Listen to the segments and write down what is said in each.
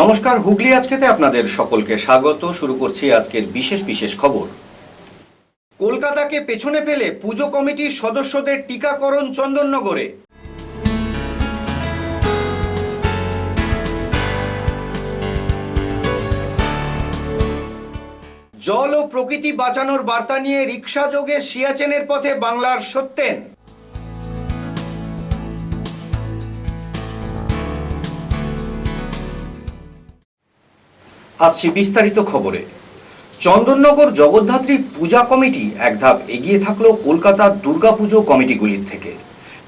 নমস্কার, হুগলি আজকেতে আপনাদের সকলকে স্বাগত। শুরু করছি আজকের বিশেষ খবর। কলকাতাকে পেছনে ফেলে পুজো কমিটির সদস্যদের টিকাকরণ চন্দননগরে। জল ও প্রকৃতি বাঁচানোর বার্তা নিয়ে রিক্সা যোগে সিয়াচেনের পথে বাংলার সত্যেন। আসছি বিস্তারিত খবরে। চন্দননগর জগদ্ধাত্রী পূজা কমিটি এক ধাপ এগিয়ে থাকলো কলকাতার দুর্গাপুজো কমিটিগুলির থেকে।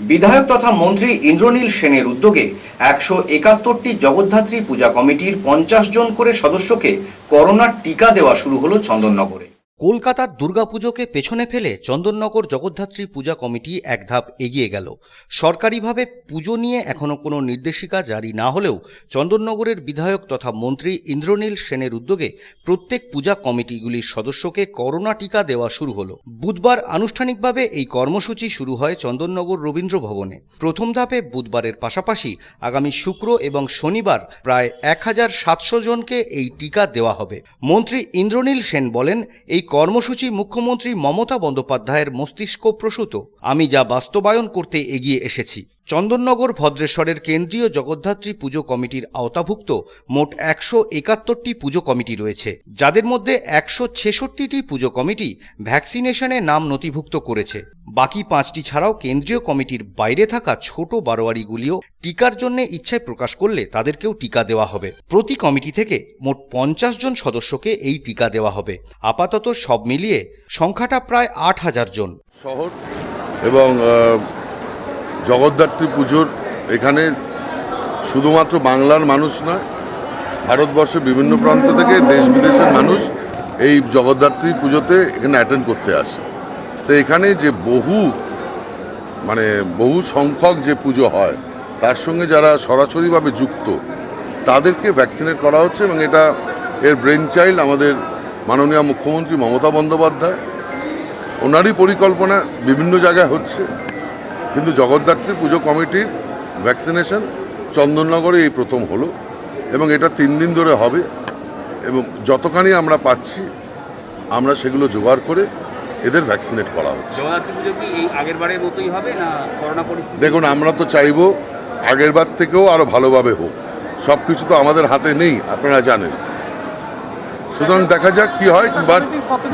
বিধায়ক তথা মন্ত্রী ইন্দ্রনীল সেনের উদ্যোগে 171টি জগদ্ধাত্রী পূজা কমিটির 50 জন করে সদস্যকে করোনার টিকা দেওয়া শুরু হলো চন্দননগরে। কলকাতার দুর্গাপুজোকে পেছনে ফেলে চন্দননগর জগদ্ধাত্রী পূজা কমিটি এক ধাপ এগিয়ে গেল। সরকারিভাবে পুজো নিয়ে এখনো কোনো নির্দেশিকা জারি না হলেও চন্দননগরের বিধায়ক তথা মন্ত্রী ইন্দ্রনীল সেনের উদ্যোগে প্রত্যেক পূজা কমিটিগুলির সদস্যকে করোনা টিকা দেওয়া শুরু হলো। বুধবার আনুষ্ঠানিকভাবে এই কর্মসূচি শুরু হয় চন্দননগর রবীন্দ্র ভবনে। প্রথম ধাপে বুধবারের পাশাপাশি আগামী শুক্র এবং শনিবার প্রায় 1700 জনকে এই টিকা দেওয়া হবে। মন্ত্রী ইন্দ্রনীল সেন বলেন, এই কর্মসূচি মুখ্যমন্ত্রী মমতা বন্দ্যোপাধ্যায়ের মস্তিষ্ক প্রসূত। আমি যা বাস্তবায়ন করতে এগিয়ে এসেছি। চন্দননগর ভদ্রেশ্বরের কেন্দ্রীয় জগদ্ধাত্রী পুজো কমিটির আওতাভুক্ত মোট 171টি পুজো কমিটি রয়েছে, যাদের মধ্যে 166টি পুজো কমিটি ভ্যাকসিনেশনে নাম নথিভুক্ত করেছে। বাকি 5টি ছাড়াও কেন্দ্রীয় কমিটির বাইরে থাকা ছোট বারোয়ারিগুলিও টিকার জন্য ইচ্ছায় প্রকাশ করলে তাদেরকেও টিকা দেওয়া হবে। প্রতি কমিটি থেকে মোট 50 জন সদস্যকে এই টিকা দেওয়া হবে। আপাতত সব মিলিয়ে সংখ্যাটা প্রায় 8000 জন। শহর এবং জগদ্ধাত্রী পুজোর এখানে শুধুমাত্র বাংলার মানুষ নয়, ভারতবর্ষের বিভিন্ন প্রান্ত থেকে দেশ বিদেশের মানুষ এই জগদ্ধাত্রী পুজোতে এখানে অ্যাটেন্ড করতে আসে। তো এখানে যে বহু সংখ্যক যে পুজো হয় তার সঙ্গে যারা সরাসরিভাবে যুক্ত তাদেরকে ভ্যাকসিনেট করা হচ্ছে, এবং এর ব্রেন চাইল্ড আমাদের মাননীয় মুখ্যমন্ত্রী মমতা বন্দ্যোপাধ্যায়। ওনারই পরিকল্পনা বিভিন্ন জায়গায় হচ্ছে, কিন্তু জগদ্ধাত্রী পুজো কমিটির ভ্যাকসিনেশন চন্দননগরে এই প্রথম হলো, এবং এটা 3 দিন ধরে হবে। এবং যতখানি আমরা পাচ্ছি আমরা সেগুলো জোগাড় করে এদের ভ্যাকসিনেট করা হচ্ছে। দেখুন, আমরা তো চাইবো আগেরবার থেকেও আরও ভালোভাবে হোক। সব কিছু তো আমাদের হাতে নেই, আপনারা জানেন। সুতরাং দেখা যাক কি হয়, but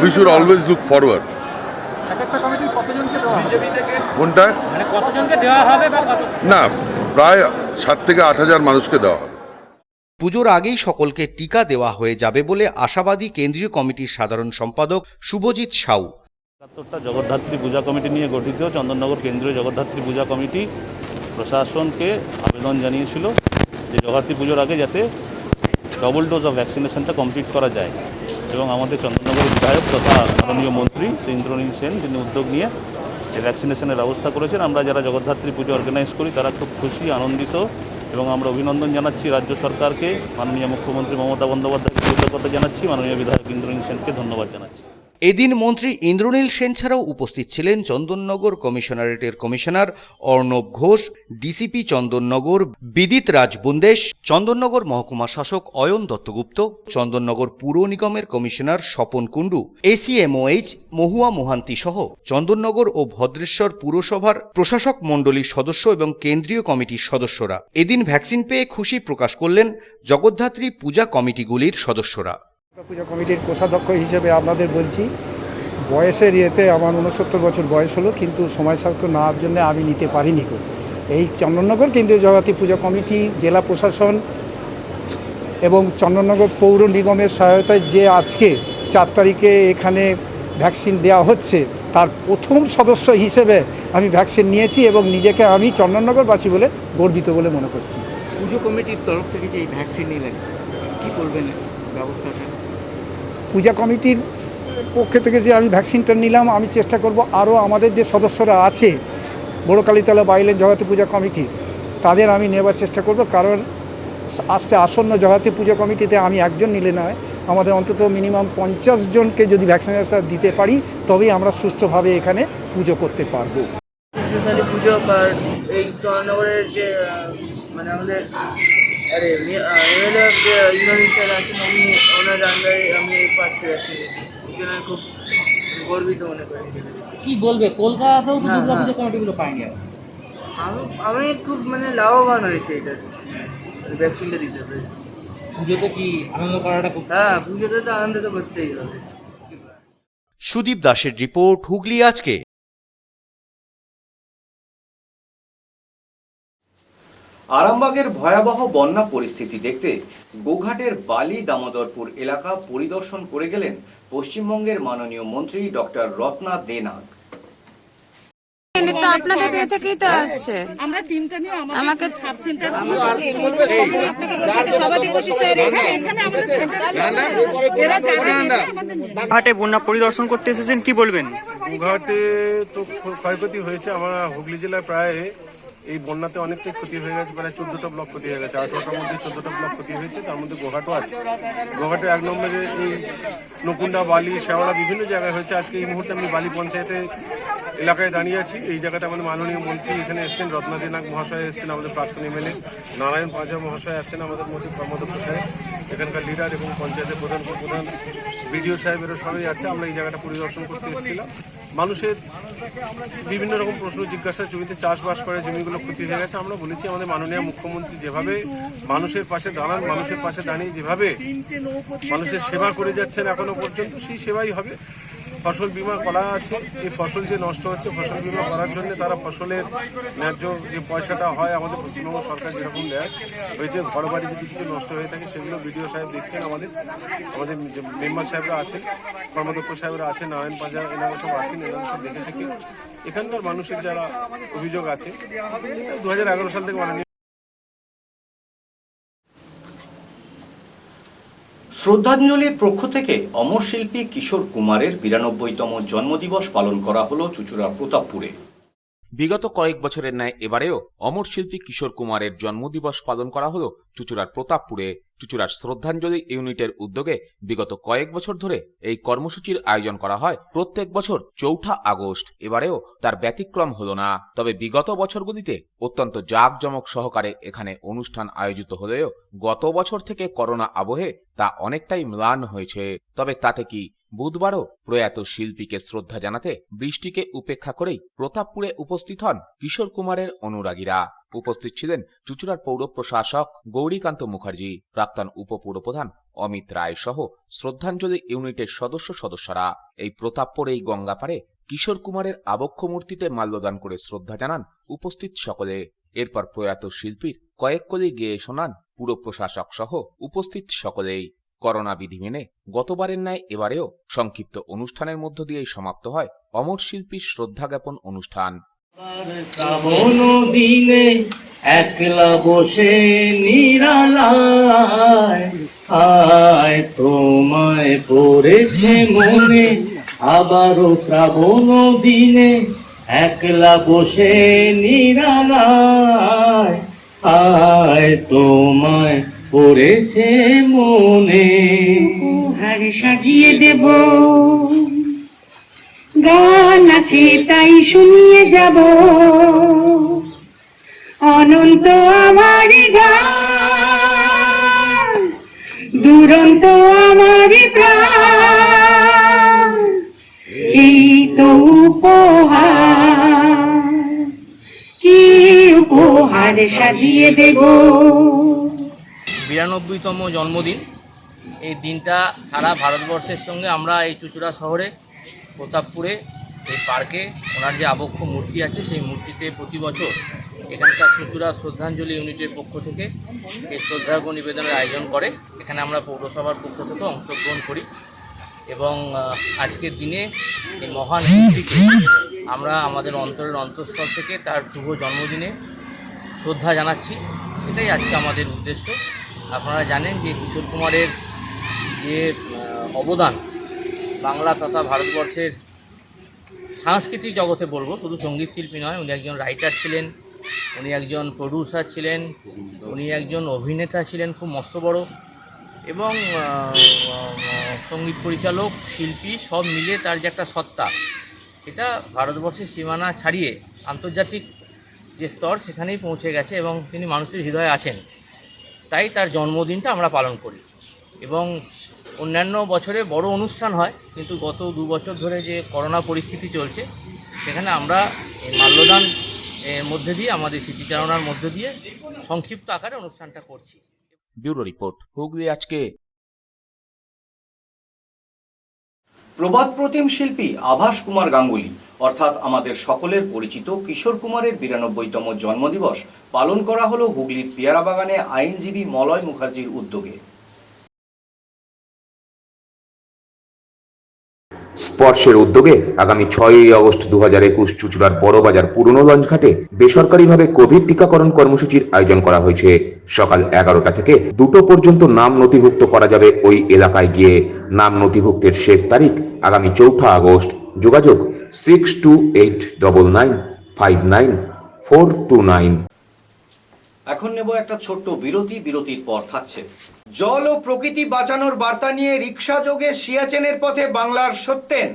we should always look forward. কোনটা না, প্রায় 7 থেকে 8,000 মানুষকে দেওয়া হবে। পুজোর আগেই সকলকে টিকা দেওয়া হয়ে যাবে বলে আশাবাদী কেন্দ্রীয় কমিটির সাধারণ সম্পাদক শুভজিৎ সাউ। ৭৭টা জগদ্ধাত্রী পূজা কমিটি নিয়ে গঠিত চন্দননগর কেন্দ্রীয় জগদ্ধাত্রী পূজা কমিটি প্রশাসনকে আবেদন জানিয়েছিল যে জগদ্ধাত্রী পুজোর আগে যাতে ডবল ডোজ অফ ভ্যাকসিনেশনটা কমপ্লিট করা যায়, এবং আমাদের চন্দননগরের বিধায়ক তথা মাননীয় মন্ত্রী শ্রী ইন্দ্রনীল সেন তিনি উদ্যোগ নিয়ে এই ভ্যাকসিনেশনের ব্যবস্থা করেছেন। আমরা যারা জগদ্ধাত্রী পুজো অর্গানাইজ করি তারা খুব খুশি, আনন্দিত, এবং আমরা অভিনন্দন জানাচ্ছি রাজ্য সরকারকে, মাননীয় মুখ্যমন্ত্রী মমতা বন্দ্যোপাধ্যায়কে কৃতজ্ঞতা জানাচ্ছি, মাননীয় বিধায়ক ইন্দ্রনীল সেনকে ধন্যবাদ জানাচ্ছি। এদিন মন্ত্রী ইন্দ্রনীল সেন ছাড়াও উপস্থিত ছিলেন চন্দননগর কমিশনারেটের কমিশনার অর্ণব ঘোষ, ডিসিপি চন্দননগর বিদিত রাজ বুন্দেশ, চন্দননগর মহকুমা শাসক অয়ন দত্তগুপ্ত, চন্দননগর পুর নিগমের কমিশনার স্বপন কুণ্ডু, এসিএমওএইচ মহুয়া মোহান্তি সহ চন্দননগর ও ভদ্রেশ্বর পুরসভার প্রশাসক মণ্ডলীর সদস্য এবং কেন্দ্রীয় কমিটির সদস্যরা। এদিন ভ্যাকসিন পেয়ে খুশি প্রকাশ করলেন জগদ্ধাত্রী পূজা কমিটিগুলির সদস্যরা। পূজা কমিটির কোষাধ্যক্ষ হিসেবে আপনাদের বলছি, বয়সের ইয়েতে আমার 69 বছর বয়স হলো, কিন্তু সময় সাপেক্ষ নেওয়ার জন্য আমি নিতে পারিনি। এই চন্দননগর কেন্দ্রীয় জগদ্ধাত্রী পূজা কমিটি, জেলা প্রশাসন এবং চন্দননগর পৌর নিগমের সহায়তায় যে আজকে 4 তারিখে এখানে ভ্যাকসিন দেওয়া হচ্ছে, তার প্রথম সদস্য হিসেবে আমি ভ্যাকসিন নিয়েছি এবং নিজেকে আমি চন্দননগরবাসী বলে গর্বিত বলে মনে করছি। পুজো কমিটির তরফ থেকে যে এই ভ্যাকসিন নিলেন, কী করবেন ব্যবস্থাটা? পূজা কমিটির পক্ষ থেকে যে আমি ভ্যাকসিনটা নিলাম, আমি চেষ্টা করব আরও আমাদের যে সদস্যরা আছে বড় কালীতলা বাইলেন জগদ্ধাত্রী পূজা কমিটির, তাদের আমি নেবার চেষ্টা করব। কারণ আসন্ন জগদ্ধাত্রী পূজা কমিটিতে আমি একজন নিলে নয়, আমাদের অন্তত মিনিমাম 50 জনকে যদি ভ্যাকসিনেশন দিতে পারি তবেই আমরা সুষ্ঠুভাবে এখানে পুজো করতে পারবো। পুজো এই চন্দননগরের যে আমাদের আরে এমএলএ ইন্দ্রনীল স্যার আছেন, উনি ওনার আন্ডারে আমি পাচ্ছি আছি, এই জন্য আমি খুব গর্বিত মনে করি। কি বলবে, কলকাতাতেও তো হ্যাঁ, দুর্গাপুজো হ্যাঁ। কমিটিগুলো পায়নি আর। আমি খুব মানে লাভবান হয়েছে এটা, ভ্যাকসিনটা দিতে পেরে। পুজোতে কি আনন্দ করাটা খুব হ্যাঁ, পুজোতে তো আনন্দ তো করতেই হবে। সুদীপ দাসের রিপোর্ট, হুগলি আজকে। আরামবাগের ভয়াবহ বন্যা পরিস্থিতি দেখতে গোঘাটের বালি দামোদরপুর এলাকা পরিদর্শন করে গেলেন পশ্চিমবঙ্গের মাননীয় মন্ত্রী ডক্টর রত্না দে নাগ। তো আপনাদের দিয়ে থেকেই তো আসছে। আমরা টিমটা নিয়ে আমাকে সাব সেন্টার ঘাটে বন্যা পরিদর্শন করতে এসেছেন, কি বলবেন? গোঘাটে তো ক্ষয়ক্ষতি হয়েছে। আমরা হুগলি জেলায় প্রায় এই বন্যাতে অনেকটাই ক্ষতি হয়ে গেছে, প্রায় 14টা ব্লক ক্ষতি হয়ে গেছে। 18টার মধ্যে 14টা ব্লক ক্ষতি হয়েছে, তার মধ্যে গোঘাটও আছে। গোঘাটে 1 নম্বরে এই নকুন্ডা, বালি, শেওড়া বিভিন্ন জায়গায় হয়েছে। আজকে এই মুহূর্তে আমি বালি পঞ্চায়েতে এলাকায় দাঁড়িয়ে আছি। এই জায়গাতে আমাদের মাননীয় মন্ত্রী এখানে এসেছেন, রত্না দে নাগ মহাশয় এসেছেন, আমাদের প্রাক্তন এমএলএ নারায়ণ পাঁজা মহাশয় আছেন, আমাদের মধ্যে কর্মদক্ষ সাহেব, এখানকার লিডার এবং পঞ্চায়েতের প্রধান বিডিও সাহেবেরও সবাই আছে। আমরা এই জায়গাটা পরিদর্শন করতে এসেছিলাম। মানুষের বিভিন্ন রকম প্রশ্ন জিজ্ঞাসা, জমিতে চাষবাস করে জমিগুলো ক্ষতি হয়ে গেছে। আমরা বলেছি আমাদের মাননীয় মুখ্যমন্ত্রী যেভাবে মানুষের পাশে দাঁড়ান, মানুষের পাশে দাঁড়িয়ে যেভাবে মানুষের সেবা করে যাচ্ছেন এখনো পর্যন্ত, সেই সেবাই হবে। ফসল বীমা করা আছে, এই ফসল যে নষ্ট হচ্ছে ফসল বীমা করার জন্য তারা ফসলের ন্যায্য যে পয়সাটা হয় আমাদের পশ্চিমবঙ্গ সরকার যেরকম দেয় হয়েছে, ঘর বাড়ি যদি কিছু নষ্ট হয়ে থাকে সেগুলো বিডিও সাহেব দেখছেন, আমাদের মেম্বার সাহেবরা আছেন, কর্মদক্ষ সাহেবরা আছেন, নারায়ণ পাঁজা এনারা সব আছেন। এনারা সব দেখে থেকে এখানকার মানুষের যারা অভিযোগ আছে 2011 সাল থেকে মাননীয় শ্রদ্ধাঞ্জলির পক্ষ থেকে অমর শিল্পী কিশোর কুমারের 92তম জন্মদিবস পালন করা হলো চুঁচুড়ার প্রতাপপুরে। বিগত কয়েক বছরের ন্যায় এবারেও অমর শিল্পী কিশোর কুমারের জন্মদিবস পালন করা হলো চুঁচুড়ার প্রতাপপুরে। চুঁচুড়ার শ্রদ্ধাঞ্জলি ইউনিটের উদ্যোগে বিগত কয়েক বছর ধরে এই কর্মসূচির আয়োজন করা হয় প্রত্যেক বছর 4 আগস্ট। এবারেও তার ব্যতিক্রম হলো না। তবে বিগত বছরগুলিতে অত্যন্ত জাঁকজমক সহকারে এখানে অনুষ্ঠান আয়োজিত হলেও গত বছর থেকে করোনা আবহে তা অনেকটাই ম্লান হয়েছে। তবে তাতে কি, বুধবারও প্রয়াত শিল্পীকে শ্রদ্ধা জানাতে বৃষ্টিকে উপেক্ষা করেই প্রতাপপুরে উপস্থিত হন কিশোর কুমারের অনুরাগীরা। উপস্থিত ছিলেন চুঁচুড়ার পৌর প্রশাসক গৌরীকান্ত মুখার্জি, প্রাক্তন উপপৌরপ্রধান অমিত রায় সহ শ্রদ্ধাঞ্জলি ইউনিটের সদস্যরা। এই প্রতাপপুর এই গঙ্গাপাড়ে কিশোর কুমারের আবক্ষ মূর্তিতে মাল্যদান করে শ্রদ্ধা জানান উপস্থিত সকলে। এরপর প্রয়াত শিল্পীর কয়েক কলি গেয়ে শোনান পুর প্রশাসক সহ উপস্থিত সকলেই। করোনা বিধি মেনে গতবারের ন্যায় এবারেও সংক্ষিপ্ত অনুষ্ঠানের মধ্য দিয়েই সমাপ্ত হয় অমর শিল্পীর শ্রদ্ধা জ্ঞাপন অনুষ্ঠান। শ্রাবণ দিনে একলা বসে নিরালায়, আয় তোমায় পড়েছে মনে, আবারও শ্রাবণ দিনে একলা বসে নিরালায়, আয় তোমায় পড়েছে মনে। হার সাজিয়ে দেব, গান আছে তাই শুনিয়ে যাব, অনন্ত আমার গান, দুরন্ত আমার প্রাণ, এই তো উপহার, কি উপহার সাজিয়ে দেব। 92তম জন্মদিন, এই দিনটা সারা ভারতবর্ষের সঙ্গে আমরা এই চুঁচুড়া শহরে প্রতাপপুরে এই পার্কে ওনার যে আবক্ষ মূর্তি আছে সেই মূর্তিতে প্রতি বছর এখানকার চুঁচুড়া শ্রদ্ধাঞ্জলি ইউনিটের পক্ষ থেকে এই শ্রদ্ধার্ঘ্য নিবেদনের আয়োজন করে। এখানে আমরা পৌরসভার পক্ষ থেকে অংশগ্রহণ করি এবং আজকের দিনে এই মহান শিল্পীকে আমরা আমাদের অন্তরের অন্তঃস্থল থেকে তার শুভ জন্মদিনে শ্রদ্ধা জানাচ্ছি। এটাই আজকে আমাদের উদ্দেশ্য। আপনারা জানেন যে কিশোর কুমারের যে অবদান বাংলা তথা ভারতবর্ষের সাংস্কৃতিক জগতে বলবো, শুধু সঙ্গীত শিল্পী নয়, উনি একজন রাইটার ছিলেন, উনি একজন প্রডিউসার ছিলেন, উনি একজন অভিনেতা ছিলেন খুব মস্ত বড়, এবং সঙ্গীত পরিচালক, শিল্পী সব মিলিয়ে তার যে একটা সত্তা, সেটা ভারতবর্ষের সীমানা ছাড়িয়ে আন্তর্জাতিক যে স্তর সেখানেই পৌঁছে গেছে এবং তিনি মানুষের হৃদয়ে আছেন। তাই তার জন্মদিনটা আমরা পালন করি। এবং অন্যান্য বছরে বড় অনুষ্ঠান হয়, কিন্তু গত 2 বছর ধরে যে করোনা পরিস্থিতি চলছে সেখানে আমরা এই মাল্যদান এর মধ্যে দিয়ে, আমাদের স্মৃতিচারণার মধ্যে দিয়ে সংক্ষিপ্ত আকারে অনুষ্ঠানটা করছি। ব্যুরো রিপোর্ট, হুগলি আজকে। প্রবাদ প্রতিম শিল্পী আভাস কুমার গাঙ্গুলি অর্থাৎ আমাদের সকলের পরিচিত কিশোর কুমারের 92তম জন্মদিবস পালন করা হলো হুগলির পেয়ারা বাগানে আইনজীবী মলয় মুখার্জির উদ্যোগে। স্পর্শের উদ্যোগে আগামী 6ই আগস্ট 2021 চুঁচুড়ার বড়বাজার পুরনো লঞ্চঘাটে বেসরকারিভাবে কোভিড টিকাকরণ কর্মসূচির আয়োজন করা হয়েছে। সকাল 11টা থেকে 2টো পর্যন্ত নাম নথিভুক্ত করা যাবে ওই এলাকায় গিয়ে। নাম নথিভুক্তের শেষ তারিখ আগামী 4 আগস্ট। যোগাযোগ 6289595429। এখন নেব একটা ছোট্ট বিরতির পর থাকছে জল ও প্রকৃতি বাঁচানোর বার্তা নিয়ে রিক্সা যোগে সিয়াচেনের পথে বাংলার সত্যেন।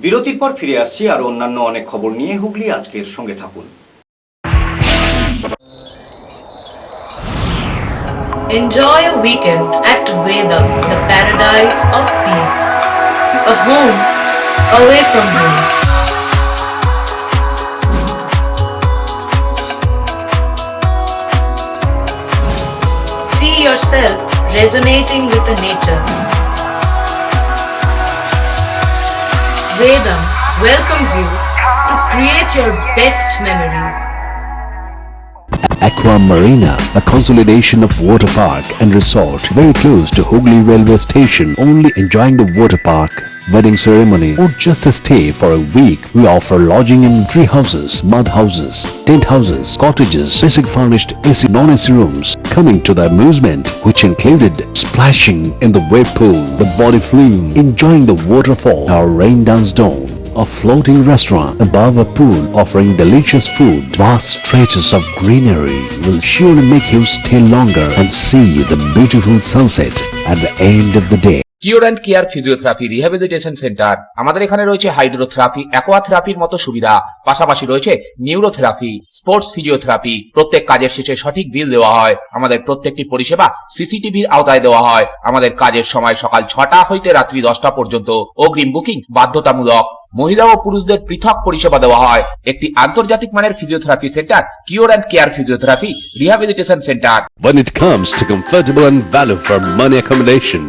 বিরতির পর ফিরে আসছি আর অন্যান্য অনেক খবর নিয়ে। হুগলি আজকের সঙ্গে থাকুন। Enjoy a weekend at Vedam, the paradise of peace. A home away from home. See yourself resonating with the nature. Vedam welcomes you to create your best memories. Aqua Marina, a consolidation of water park and resort very close to Hooghly railway station. Only enjoying the water park, wedding ceremony or just a stay for a week. We offer lodging in tree houses, mud houses, tent houses, cottages, basic furnished AC non-AC rooms. Coming to the amusement which included splashing in the wave pool, the body flume, enjoying the waterfall, our rain dance dome, a floating restaurant above a pool offering delicious food. Vast stretches of greenery will surely make you stay longer and see the beautiful sunset at the end of the day. Cure and care physiotherapy rehabilitation centre. আমাদের এখানে রয়েছে hydrotherapy, অ্যাকোয়াথেরাপির মতো সুবিধা। পাশাপাশি রয়েছে neurotherapy, sports physiotherapy. প্রত্যেক কাজের শেষে সঠিক বিল দেওয়া হয়। আমাদের প্রত্যেকটি পরিষেবা সিসিটিভির আওতায় দেওয়া হয়। আমাদের কাজের সময় সকাল 6টা হইতে রাত্রি 10টা পর্যন্ত। অগ্রিম বুকিং বাধ্যতামূলক। মহিলা ও পুরুষদের পৃথক পরিষেবা দেওয়া হয়। একটি আন্তর্জাতিক মানের physiotherapy centre cure and care physiotherapy rehabilitation centre. When it comes to comfortable and value for money accommodation,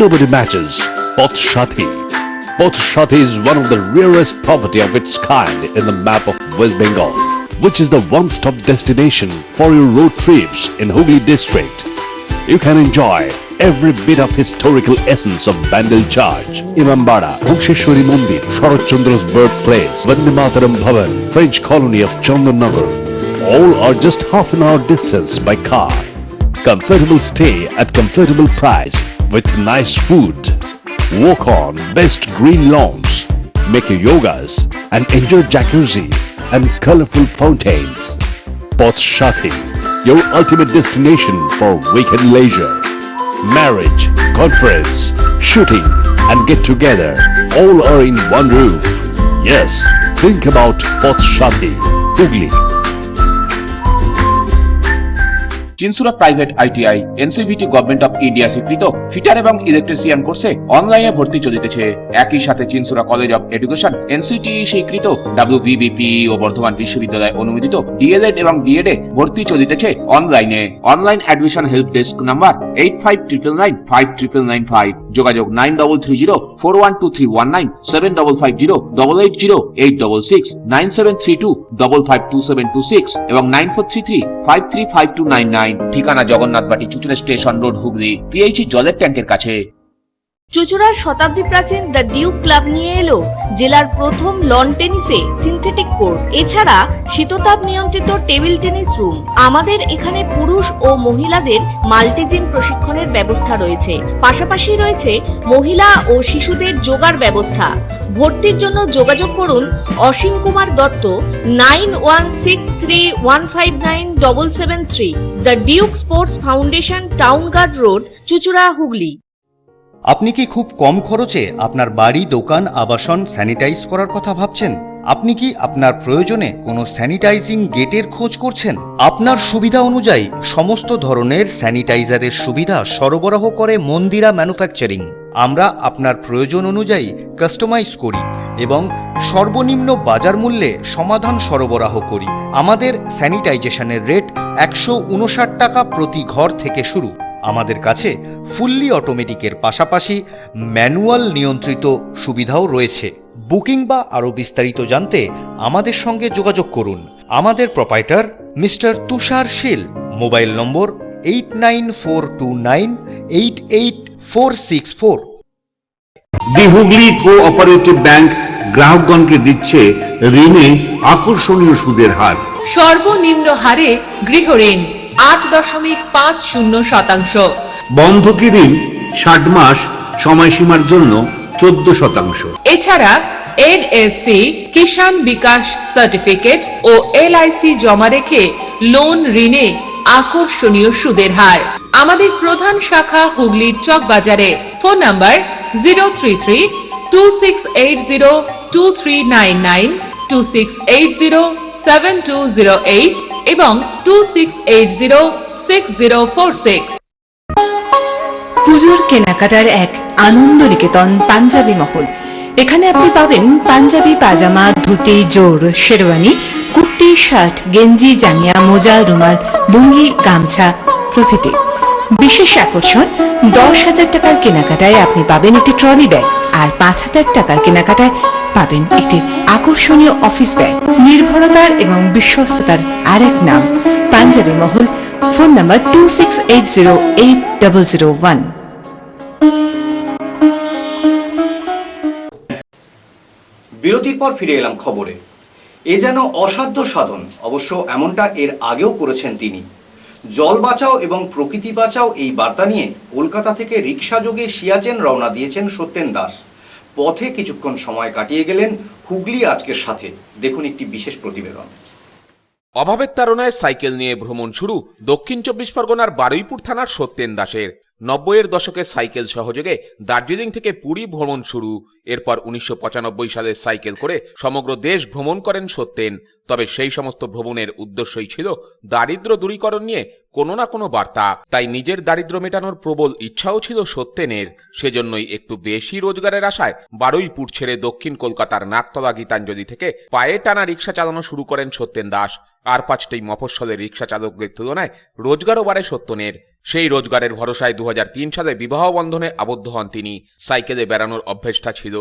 nobody matches Poth Shati. Poth Shati is one of the rarest property of its kind in the map of West Bengal, which is the one-stop destination for your road trips in Hooghly district. You can enjoy every bit of historical essence of Bandel Church, Imambara, Bhuksheshwari Mandir, Sharat Chandra's birthplace, Vande Mataram Bhavan, French colony of Chandannagar. All are just half an hour distance by car. Comfortable stay at comfortable price with nice food. Walk on best green lawns, make your yogas and enjoy jacuzzi and colorful fountains. Poth Shati, your ultimate destination for weekend leisure. Marriage, conference, shooting and get together all are in one roof. Yes, think about Poth Shati, Hooghly. Chinsurah private ITI NCVT government of India স্বীকৃত fitter এবং electrician কোর্সে অনলাইনে ভর্তি চলিতেছে। একই সাথে Chinsurah college of education NCTE স্বীকৃত WBBP ও বর্ধমান বিশ্ববিদ্যালয় অনুমোদিত ডিএলএড এবং বিএড এ ভর্তি চলিতেছে অনলাইনে। Online admission help desk number 8599959995। যোগাযোগ 9330412319 7550880866 9732552726 এবং 9433535299। ঠিকানা জগন্নাথ বাটি, Chuchura station road, Hooghly, PHE জলের ট্যাঙ্কের কাছে। চুচুড়ার শতাব্দী প্রাচীন দ্য ডিউক ক্লাব নিয়ে এলো জেলার প্রথম লন টেনিসে সিনথেটিক কোর্ট, এছাড়া শীততাপ নিয়ন্ত্রিত টেবিল টেনিস রুম। আমাদের এখানে পুরুষ ও মহিলাদের মাল্টিজিম প্রশিক্ষণের ব্যবস্থা রয়েছে। পাশাপাশি রয়েছে মহিলা ও শিশুদের যোগার ব্যবস্থা। ভর্তির জন্য যোগাযোগ করুন Asim Kumar Dutta 9163159773। The Duke sports foundation, town guard road, চুচুড়া, হুগলি। আপনি কি খুব কম খরচে আপনার বাড়ি, দোকান, আবাসন স্যানিটাইজ করার কথা ভাবছেন? আপনি কি আপনার প্রয়োজনে কোনো স্যানিটাইজিং গেটের খোঁজ করছেন? আপনার সুবিধা অনুযায়ী সমস্ত ধরনের স্যানিটাইজারের সুবিধা সরবরাহ করে মন্দিরা ম্যানুফ্যাকচারিং। আমরা আপনার প্রয়োজন অনুযায়ী কাস্টমাইজ করি এবং সর্বনিম্ন বাজার মূল্যে সমাধান সরবরাহ করি। আমাদের স্যানিটাইজেশনের রেট 159 টাকা প্রতি ঘর থেকে শুরু। আমাদের কাছে ফুললি অটোমেটিকের পাশাপাশি ম্যানুয়াল নিয়ন্ত্রিত সুবিধাও রয়েছে। বুকিং বা আরও বিস্তারিত জানতে আমাদের সঙ্গে যোগাযোগ করুন। আমাদের proprietor mister Tushar Shil. Mobile number 8942988464। The Hooghly cooperative bank গ্রাহকগণকে দিচ্ছে ঋণে আকর্ষণীয় সুদের হার। সর্বনিম্ন হারে গৃহ ঋণ 8.50%। বন্ধকি ঋণ 60 মাস সময়সীমার জন্য 14%। এছাড়া এনএসসি, কিষাণ বিকাশ সার্টিফিকেট ও এলআইসি জমা রেখে লোন ঋণে আকর্ষণীয় সুদের হার। আমাদের প্রধান শাখা হুগলির চক বাজারে। ফোন নাম্বার 033-2680-2399, 2680-7208 এবং 2680-6046। পুজোর কেনাকাটার এক আনন্দ নিকেতন পাঞ্জাবি মহল। এখানে আপনি পাবেন পাঞ্জাবি, পাজামা, ধুতি, জোর, শেরওয়ানি, কুর্তি, শার্ট, গেঞ্জি, জাঙ্গিয়া, মোজা, রুমাল, লুঙ্গি, গামছা প্রভৃতি। বিশেষ আকর্ষণ, 10,000 টাকার কেনাকাটায় আপনি পাবেন একটি ট্রলি ব্যাগ, আর 5,000 টাকার কেনাকাটায় পাবেন একটি আকর্ষণীয় অফিস ব্যাগ। নির্ভরতার এবং বিশ্বস্ততার আরেক নাম পাঞ্জাবি মহল। Phone number 26808001। বিরতির পর ফিরে এলাম খবরে। এ যেন অসাধ্য সাধন, অবশ্য এমনটা এর আগেও করেছেন তিনি। জল বাঁচাও এবং প্রকৃতি বাঁচাও এই বার্তা নিয়ে কলকাতা থেকে রিক্সা যোগে সিয়াচেন রওনা দিয়েছেন সত্যেন দাস। পথে কিছুক্ষণ সময় কাটিয়ে গেলেন হুগলি আজকের সাথে। দেখুন একটি বিশেষ প্রতিবেদন। অভাবের তাড়নায় সাইকেল নিয়ে ভ্রমণ শুরু দক্ষিণ 24 পরগনার বারুইপুর থানার সত্যেন দাসের। 90-এর দশকে সাইকেল সহযোগে দার্জিলিং থেকে পুরী ভ্রমণ শুরু। এরপর 1995 সালে সাইকেল করে সমগ্র দেশ ভ্রমণ করেন সত্যেন। তবে সেই সমস্ত ভ্রমণের উদ্দেশ্যই ছিল দারিদ্র্য দূরীকরণ নিয়ে কোনো না কোনো বার্তা। তাই নিজের দারিদ্র্য মেটানোর প্রবল ইচ্ছাও ছিল সত্যেনের। সেজন্যই একটু বেশি রোজগারের আশায় বারুইপুর ছেড়ে দক্ষিণ কলকাতার নাকতলা গীতাঞ্জলি থেকে পায়ে টানা রিক্সা চালানো শুরু করেন সত্যেন দাস। আর 5টি মফস্বলের রিক্সা চালকদের তুলনায় রোজগারও বাড়ে সত্যেনের। সেই রোজগারের ভরসায় 2003 সালে বিবাহ বন্ধনে আবদ্ধ হন তিনি। সাইকেলে বেড়ানোর অভ্যেসটা ছিল,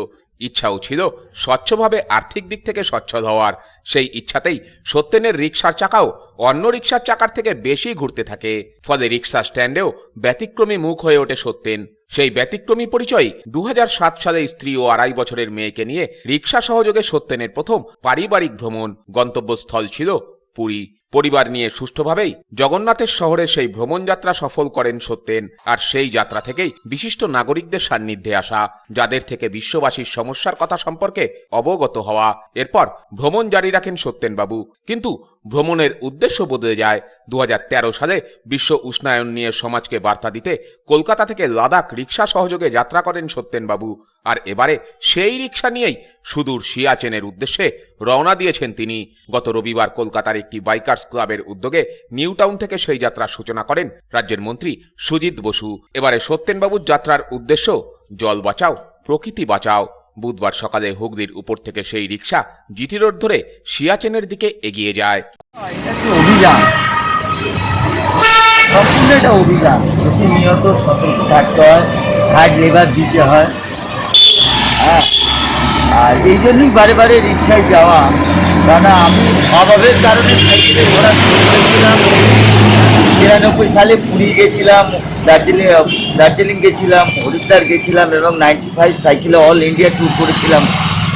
ইচ্ছাও ছিল স্বচ্ছভাবে আর্থিক দিক থেকে সচ্ছল হওয়ার। সেই ইচ্ছাতেই সত্যেনের রিক্সার চাকাও অন্য রিক্সার চাকার থেকে বেশি ঘুরতে থাকে। ফলে রিক্সা স্ট্যান্ডেও ব্যতিক্রমী মুখ হয়ে ওঠে সত্যেন। সেই ব্যতিক্রমী পরিচয় 2007 সালে স্ত্রী ও 2.5 বছরের মেয়েকে নিয়ে রিক্সা সহযোগে সত্যেনের প্রথম পারিবারিক ভ্রমণ। গন্তব্যস্থল ছিল পুরী। পরিবার নিয়ে সুষ্ঠুভাবেই জগন্নাথের শহরে সেই ভ্রমণ যাত্রা সফল করেন সত্যেন। আর সেই যাত্রা থেকেই বিশিষ্ট নাগরিকদের সান্নিধ্যে আসা, যাদের থেকে বিশ্ববাসীর সমস্যার কথা সম্পর্কে অবগত হওয়া। এরপর ভ্রমণ জারি রাখেন সত্যেন বাবু। কিন্তু ভ্রমণের উদ্দেশ্য বদলে যায়। 2013 সালে বিশ্ব উষ্ণায়ন নিয়ে সমাজকে বার্তা দিতে কলকাতা থেকে লাদাখ রিক্সা সহযোগে যাত্রা করেন সত্যেন বাবু। আর এবারে সেই রিক্সা নিয়েই সুদূর সিয়াচেনের উদ্দেশ্যে রওনা দিয়েছেন তিনি। গত রবিবার কলকাতার একটি বাইকার্স ক্লাবের উদ্যোগে নিউ টাউন থেকে সেই যাত্রার সূচনা করেন রাজ্যের মন্ত্রী সুজিত বসু। এবারে সত্যেনবাবুর যাত্রার উদ্দেশ্য জল বাঁচাও, প্রকৃতি বাঁচাও। বুধবার সকালে হুগলির উপর থেকে সেই রিক্সা জিটি রোড ধরে সিয়াচেনের দিকে এগিয়ে যায়। অভিযান, সম্পূর্ণ একটা অভিযান। প্রতিনিয়ত সতর্ক থাকতে হয়, হার্ড লেবার দিতে হয়। হ্যাঁ, আর এই জন্যই বারে বারে রিক্সায় যাওয়া। কারণ আমি অভাবের কারণে সাইকেলে ঘোরা শুরু করেছিলাম। 93 সালে পুরী গেছিলাম, দার্জিলিং গেছিলাম, হরিদ্বার গেছিলাম এবং 95 সাইকেলে অল ইন্ডিয়া ট্যুর করেছিলাম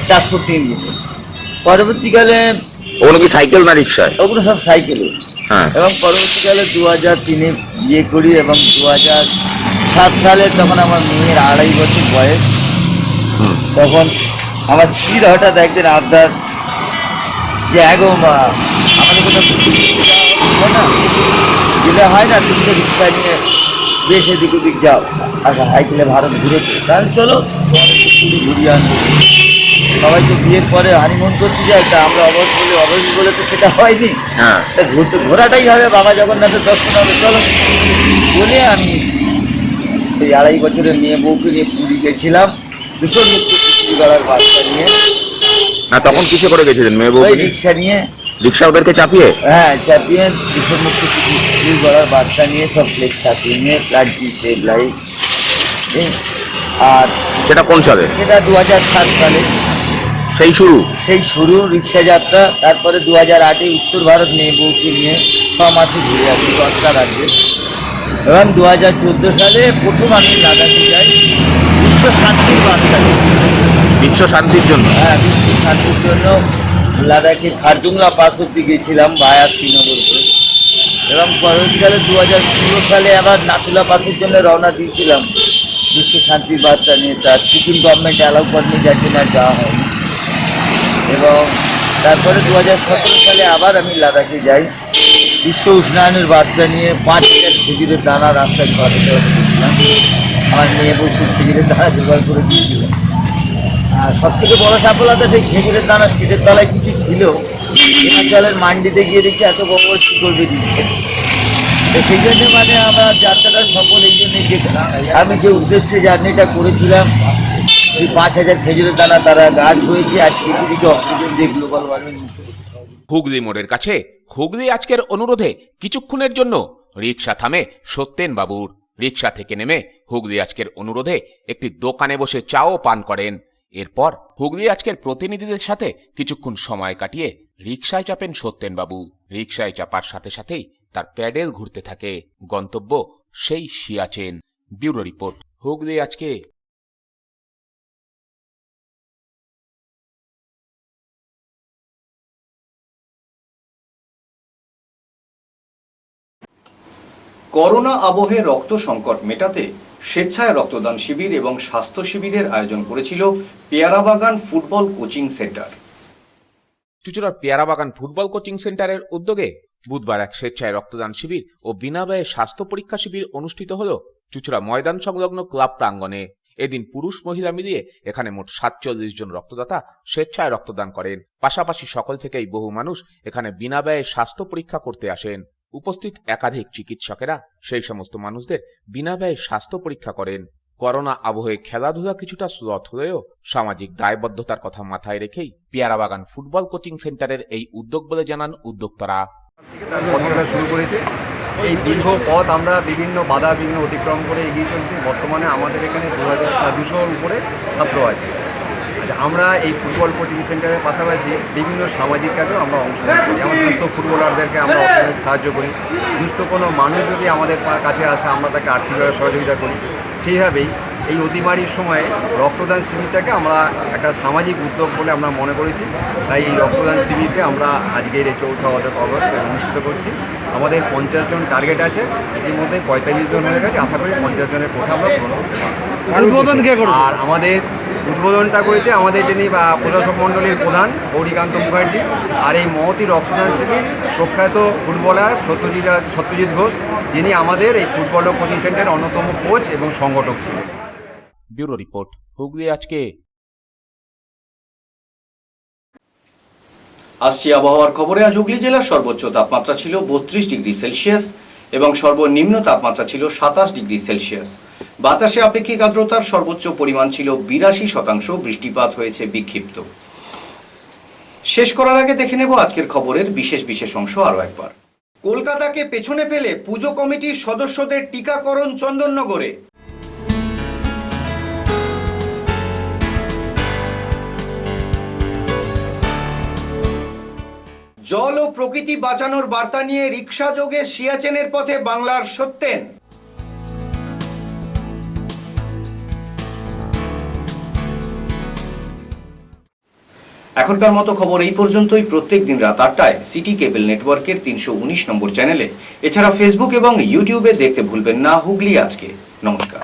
403 দিন। পরবর্তীকালে ওগুলো কি সাইকেল না রিক্সা? ওগুলো সব সাইকেলে। হ্যাঁ। এবং পরবর্তীকালে 2003-এ বিয়ে করি এবং 2007 সালে তখন আমার মেয়ের 2.5 বছর বয়স। তখন আমার স্ত্রীর হঠাৎ একদিন আবদার যে এগো মা, আমাদের কোথাও না গেলে হয় না, তুমি তো রিক্সা নিয়ে বেশ এদিক ওদিক যাও আর সাইকেলে ভারত ঘুরেছে, তাহলে চলো পুরী ঘুরিয়ে আনবো। সবাই তো বিয়ের পরে হানিমুন করতে যায়, তা আমরা অবশ্য বলে তো সেটা হয়নি। তা ঘোরাটাই হবে, বাবা জগন্নাথের দর্শন হবে, চলো বলে আমি সেই 2.5 বছরের মেয়ে বউকে নিয়ে পুরী গেছিলাম দূষণ মুক্ত পুরী গড়ার বাসটা নিয়ে। তখন কিসে করে গেছিলেন মেয়ে বউ? রিক্সা নিয়ে। রিক্সা ওদেরকে চাপিয়ে? হ্যাঁ, চাপিয়ে দূষণ মুক্ত পুরী গড়ার বাসটা নিয়ে সব প্লেট চাপিয়ে নিয়ে প্লাস্টিক সেভ লাইট। আর সেটা কোন সালে? সেটা 2007 সালে সেই শুরু রিক্সা যাত্রা। তারপরে 2008-এ উত্তর ভারত মেয়ে বউকে নিয়ে 6 মাসে ঘুরে আসি 10টা রাজ্যে। এবং 2014 সালে প্রথম আমি লাদাখে যাই বিশ্ব শান্তির বার্তা। বিশ্ব শান্তির জন্য? হ্যাঁ, বিশ্ব শান্তির জন্য লাদাখে খারদুংলা পাস অব্দি গেছিলাম ভায়া শ্রীনগর করে। এবং পরবর্তীকালে 2016 সালে আবার নাথুলা পাসের জন্য রওনা দিয়েছিলাম বিশ্ব শান্তির বার্তা নিয়ে। তার সিকিম গভর্নমেন্ট অ্যালাউ করেনি, যার জন্য যাওয়া হয়নি। এবং তারপরে 2017 সালে আবার আমি লাদাখে যাই বিশ্ব উষ্ণায়নের বার্তা নিয়ে। 5,000 খেজুরের দানা রাস্তায় ঘরে দিয়েছিলাম, আমার মেয়ে বসে খেজুরের দানা জোগাড় করে দিয়েছিলাম। আর সবথেকে বড় সফলতা সেই খেজুরের দানা শীতের তলায় কিছু ছিল, হিমাচলের মান্ডিতে গিয়ে দেখছি এত বড় বড় শিকড় বেরিয়েছে। তো সেই জন্য মানে আমার যাত্রাটা সফল এই জন্যে যে আমি যে উদ্দেশ্যে জার্নিটা করেছিলাম, সেই 5,000 খেজুরের দানা তারা গাছ হয়েছে। আর পৃথিবীকে অক্সিজেন দিয়ে গ্লোবাল ওয়ার্মিং মুক্ত। হুগলি মোড়ের কাছে হুগলি আজকের অনুরোধে কিছুক্ষণের জন্য রিক্সা থামে সত্যেন বাবুর। রিক্সা থেকে নেমে হুগলি আজকের অনুরোধে একটি দোকানে বসে চাও পান করেন। এরপর হুগলি আজকের প্রতিনিধিদের সাথে কিছুক্ষণ সময় কাটিয়ে রিক্সায় চাপেন সত্যেন বাবু। রিক্সায় চাপার সাথে সাথেই তার প্যাডেল ঘুরতে থাকে। গন্তব্য সেই সিয়াচেন। ব্যুরো রিপোর্ট, হুগলি আজকে। করোনা আবহে রক্ত সংকট মেটাতে স্বেচ্ছায় রক্তদান শিবির এবং স্বাস্থ্য শিবিরের আয়োজন করেছিল পেয়ারাবাগান ফুটবল কোচিং সেন্টার। চুঁচুড়ার পেয়ারাবাগান ফুটবল কোচিং সেন্টারের উদ্যোগে বুধবার এক স্বেচ্ছায় রক্তদান শিবির ও বিনা ব্যয়ে স্বাস্থ্য পরীক্ষা শিবির অনুষ্ঠিত হল চুঁচুড়া ময়দান সংলগ্ন ক্লাব প্রাঙ্গণে। এদিন পুরুষ মহিলা মিলিয়ে এখানে মোট 47 জন রক্তদাতা স্বেচ্ছায় রক্তদান করেন। পাশাপাশি সকল থেকেই বহু মানুষ এখানে বিনা ব্যয়ে স্বাস্থ্য পরীক্ষা করতে আসেন। উপস্থিত একাধিক চিকিৎসকেরা সেই সমস্ত মানুষদের বিনা ব্যয়ে স্বাস্থ্য পরীক্ষা করেন। করোনা আবহে খেলাধুলা কিছুটা শ্লথ হলেও সামাজিক দায়বদ্ধতার কথা মাথায় রেখেই পেয়ারাবাগান ফুটবল কোচিং সেন্টারের এই উদ্যোগ বলে জানান উদ্যোক্তারা। শুরু করেছে এই দীর্ঘ পথ আমরা বিভিন্ন বাধা বিঘ্ন অতিক্রম করে এগিয়ে চলছি। বর্তমানে আমাদের এখানে 2,200 উপরে ছাত্র আছে। আমরা এই ফুটবল কোচিং সেন্টারের পাশাপাশি বিভিন্ন সামাজিক কাজেও আমরা অংশগ্রহণ করি। যেমন দুস্থ ফুটবলারদেরকে আমরা অর্থনৈতিক সাহায্য করি। দুস্থ কোনো মানুষ যদি আমাদের কাছে আসে আমরা তাকে আর্থিকভাবে সহযোগিতা করি। সেইভাবেই এই অতিমারির সময়ে রক্তদান শিবিরটাকে আমরা একটা সামাজিক উদ্যোগ বলে আমরা মনে করেছি। তাই এই রক্তদান শিবিরকে আমরা আজকের এই 4 আগস্ট অনুষ্ঠিত করছি। আমাদের 50 জন টার্গেট আছে, ইতিমধ্যে 45 জন হয়ে গেছে। আশা করি 50 জনের কোঠা আমরা পূরণ করতে পারব। উদ্বোধন কে করবে? আর আমাদের উদ্বোধনটা করেছে আমাদের যিনি প্রশাসক মণ্ডলীর প্রধান গৌরীকান্ত মুখার্জি। আর এই মহতি রক্তদান শিবির প্রখ্যাত ফুটবলার সত্যজিৎ ঘোষ, যিনি আমাদের এই ফুটবল কোচিং সেন্টারের অন্যতম কোচ এবং সংগঠক ছিলেন। ব্যুরো রিপোর্ট, হুগলি আজকে। আসছি আবহাওয়ার খবরে। আজ হুগলি জেলার সর্বোচ্চ তাপমাত্রা ছিল 32 ডিগ্রি সেলসিয়াস এবং সর্বনিম্ন তাপমাত্রা ছিল 27 ডিগ্রি সেলসিয়াস। বাতাসে আপেক্ষিক আর্দ্রতার সর্বোচ্চ পরিমাণ ছিল 82%। বৃষ্টিপাত হয়েছে বিক্ষিপ্ত। শেষ করার আগে দেখে নেব আজকের খবরের বিশেষ অংশ আরও একবার। কলকাতাকে পেছনে ফেলে পুজো কমিটির সদস্যদের টিকাকরণ চন্দননগরে। জল ও প্রকৃতি বাঁচানোর বার্তা নিয়ে রিক্সা যোগে সিয়াচেনের পথে বাংলার সত্যেন। এখনকার মতো খবর এই পর্যন্তই। প্রত্যেক দিন রাত 8টায় সিটি কেবল নেটওয়ার্কের 319 নম্বর চ্যানেলে, এছাড়া ফেসবুক এবং ইউটিউবে দেখতে ভুলবেন না হুগলি আজকে। নমস্কার।